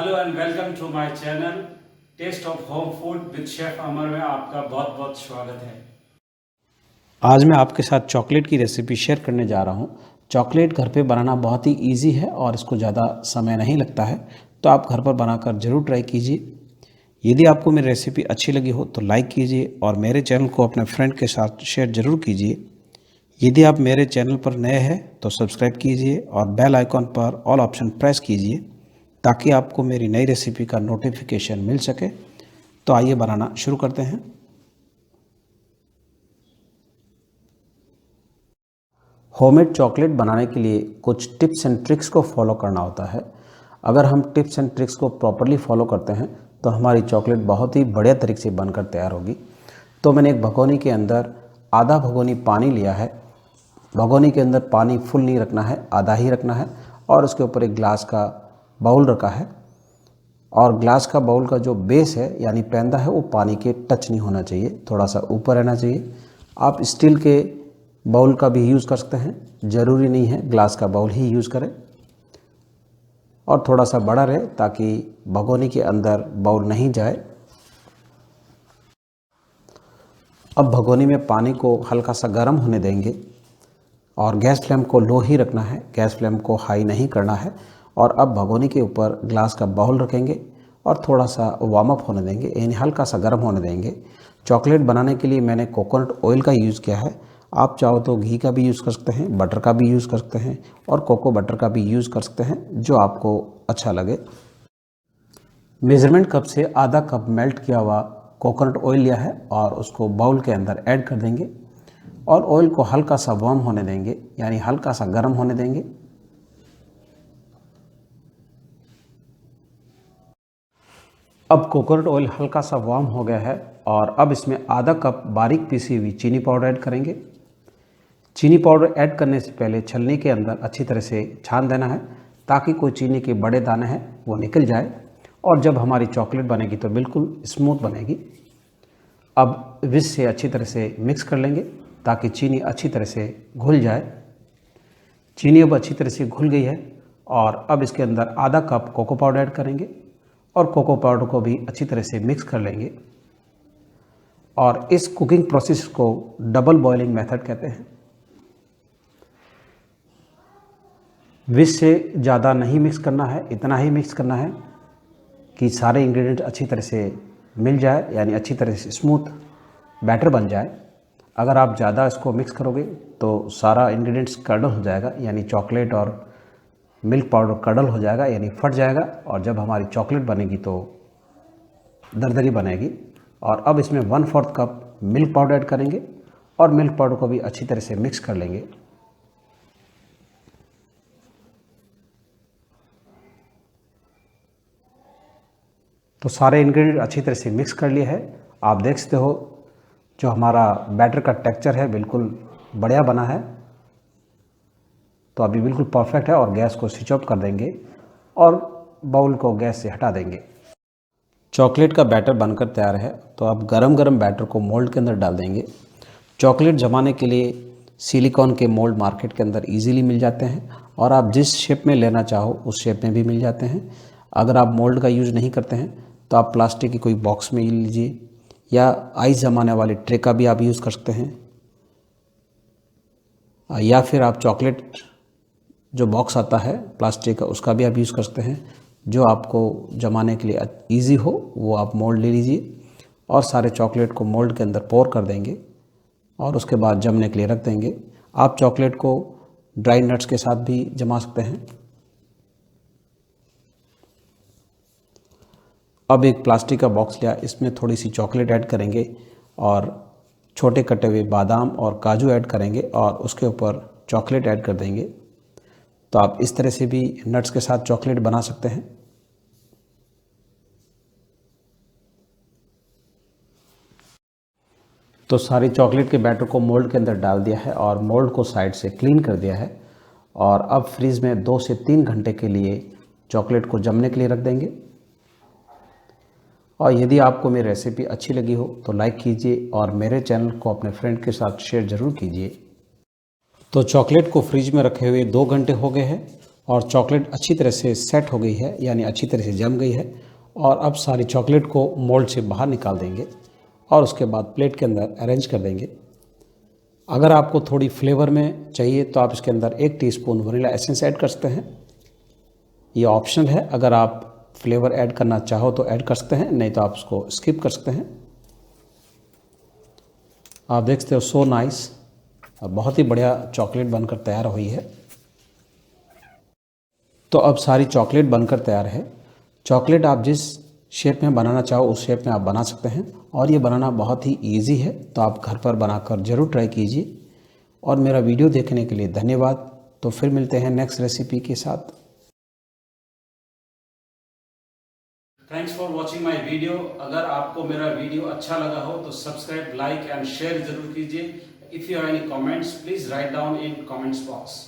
Hello and welcome to my channel taste of home food with chef Amar में आपका बहुत बहुत स्वागत है। आज मैं आपके साथ चॉकलेट की रेसिपी शेयर करने जा रहा हूँ। चॉकलेट घर पे बनाना बहुत ही इजी है और इसको ज़्यादा समय नहीं लगता है, तो आप घर पर बनाकर ज़रूर ट्राई कीजिए। यदि आपको मेरी रेसिपी अच्छी लगी हो तो लाइक कीजिए और मेरे चैनल को अपने फ्रेंड के साथ शेयर ज़रूर कीजिए। यदि आप मेरे चैनल पर नए हैं तो सब्सक्राइब कीजिए और बेल आइकॉन पर ऑल ऑप्शन प्रेस कीजिए ताकि आपको मेरी नई रेसिपी का नोटिफिकेशन मिल सके। तो आइए बनाना शुरू करते हैं। होममेड चॉकलेट बनाने के लिए कुछ टिप्स एंड ट्रिक्स को फॉलो करना होता है। अगर हम टिप्स एंड ट्रिक्स को प्रॉपर्ली फॉलो करते हैं तो हमारी चॉकलेट बहुत ही बढ़िया तरीके से बनकर तैयार होगी। तो मैंने एक भगोनी के अंदर आधा भगोनी पानी लिया है। भगोनी के अंदर पानी फुल नहीं रखना है, आधा ही रखना है। और उसके ऊपर एक ग्लास का बाउल रखा है और ग्लास का बाउल का जो बेस है यानी पैंदा है वो पानी के टच नहीं होना चाहिए, थोड़ा सा ऊपर रहना चाहिए। आप स्टील के बाउल का भी यूज़ कर सकते हैं, ज़रूरी नहीं है ग्लास का बाउल ही यूज़ करें। और थोड़ा सा बड़ा रहे ताकि भगोनी के अंदर बाउल नहीं जाए। अब भगोनी में पानी को हल्का सा गर्म होने देंगे और गैस फ्लेम को लो ही रखना है, गैस फ्लेम को हाई नहीं करना है। और अब भगोनी के ऊपर ग्लास का बाउल रखेंगे और थोड़ा सा वार्म अप होने देंगे, यानी हल्का सा गर्म होने देंगे। चॉकलेट बनाने के लिए मैंने कोकोनट ऑयल का यूज़ किया है। आप चाहो तो घी का भी यूज़ कर सकते हैं, बटर का भी यूज़ कर सकते हैं और कोको बटर का भी यूज़ कर सकते हैं, जो आपको अच्छा लगे। मेज़रमेंट कप से आधा कप मेल्ट किया हुआ कोकोनट ऑयल लिया है और उसको बाउल के अंदर ऐड कर देंगे और ऑयल को हल्का सा वार्म होने देंगे, यानी हल्का सा गर्म होने देंगे। अब कोकोनट ऑयल हल्का सा वार्म हो गया है और अब इसमें आधा कप बारीक पीसी हुई चीनी पाउडर ऐड करेंगे। चीनी पाउडर ऐड करने से पहले छलनी के अंदर अच्छी तरह से छान देना है ताकि कोई चीनी के बड़े दाने हैं वो निकल जाए और जब हमारी चॉकलेट बनेगी तो बिल्कुल स्मूथ बनेगी। अब विस्क से अच्छी तरह से मिक्स कर लेंगे ताकि चीनी अच्छी तरह से घुल जाए। चीनी अब अच्छी तरह से घुल गई है और अब इसके अंदर आधा कप कोको पाउडर ऐड करेंगे और कोको पाउडर को भी अच्छी तरह से मिक्स कर लेंगे। और इस कुकिंग प्रोसेस को डबल बॉइलिंग मेथड कहते हैं। विस्क से ज़्यादा नहीं मिक्स करना है, इतना ही मिक्स करना है कि सारे इंग्रेडिएंट अच्छी तरह से मिल जाए, यानी अच्छी तरह से स्मूथ बैटर बन जाए। अगर आप ज़्यादा इसको मिक्स करोगे तो सारा इंग्रेडिएंट्स कडल हो जाएगा, यानी चॉकलेट और मिल्क पाउडर कडल हो जाएगा, यानी फट जाएगा और जब हमारी चॉकलेट बनेगी तो दरदरी बनेगी। और अब इसमें 1/4 कप मिल्क पाउडर ऐड करेंगे और मिल्क पाउडर को भी अच्छी तरह से मिक्स कर लेंगे। तो सारे इंग्रेडिएंट अच्छी तरह से मिक्स कर लिए है। आप देख सकते हो जो हमारा बैटर का टेक्सचर है बिल्कुल बढ़िया बना है। तो अभी बिल्कुल परफेक्ट है और गैस को स्विच ऑफ कर देंगे और बाउल को गैस से हटा देंगे। चॉकलेट का बैटर बनकर तैयार है, तो अब गरम गरम बैटर को मोल्ड के अंदर डाल देंगे। चॉकलेट जमाने के लिए सिलिकॉन के मोल्ड मार्केट के अंदर इजीली मिल जाते हैं और आप जिस शेप में लेना चाहो उस शेप में भी मिल जाते हैं। अगर आप मोल्ड का यूज़ नहीं करते हैं तो आप प्लास्टिक की कोई बॉक्स में लीजिए या आइस जमाने वाले ट्रे का भी आप यूज़ कर सकते हैं, या फिर आप चॉकलेट जो बॉक्स आता है प्लास्टिक का उसका भी आप यूज़ कर सकते हैं। जो आपको जमाने के लिए इजी हो वो आप मोल्ड ले लीजिए और सारे चॉकलेट को मोल्ड के अंदर पोर कर देंगे और उसके बाद जमने के लिए रख देंगे। आप चॉकलेट को ड्राई नट्स के साथ भी जमा सकते हैं। अब एक प्लास्टिक का बॉक्स लिया, इसमें थोड़ी सी चॉकलेट ऐड करेंगे और छोटे कटे हुए बादाम और काजू ऐड करेंगे और उसके ऊपर चॉकलेट ऐड कर देंगे। तो आप इस तरह से भी नट्स के साथ चॉकलेट बना सकते हैं। तो सारी चॉकलेट के बैटर को मोल्ड के अंदर डाल दिया है और मोल्ड को साइड से क्लीन कर दिया है और अब फ्रीज में 2 से 3 घंटे के लिए चॉकलेट को जमने के लिए रख देंगे। और यदि आपको मेरी रेसिपी अच्छी लगी हो तो लाइक कीजिए और मेरे चैनल को अपने फ्रेंड के साथ शेयर ज़रूर कीजिए। तो चॉकलेट को फ्रिज में रखे हुए 2 घंटे हो गए हैं और चॉकलेट अच्छी तरह से सेट हो गई है, यानी अच्छी तरह से जम गई है। और अब सारी चॉकलेट को मोल्ड से बाहर निकाल देंगे और उसके बाद प्लेट के अंदर अरेंज कर देंगे। अगर आपको थोड़ी फ्लेवर में चाहिए तो आप इसके अंदर 1 टीस्पून वनीला एसेंस ऐड कर सकते हैं। ये ऑप्शनल है, अगर आप फ्लेवर ऐड करना चाहो तो ऐड कर सकते हैं, नहीं तो आप उसको स्किप कर सकते हैं। आप देख सकते हो सो नाइस, बहुत ही बढ़िया चॉकलेट बनकर तैयार हुई है। तो अब सारी चॉकलेट बनकर तैयार है। चॉकलेट आप जिस शेप में बनाना चाहो उस शेप में आप बना सकते हैं और ये बनाना बहुत ही इजी है, तो आप घर पर बनाकर ज़रूर ट्राई कीजिए। और मेरा वीडियो देखने के लिए धन्यवाद। तो फिर मिलते हैं नेक्स्ट रेसिपी के साथ। Thanks for watching my video. अगर आपको मेरा वीडियो अच्छा लगा हो तो सब्सक्राइब, लाइक एंड शेयर जरूर कीजिए। If you have any comments please write down in comments box.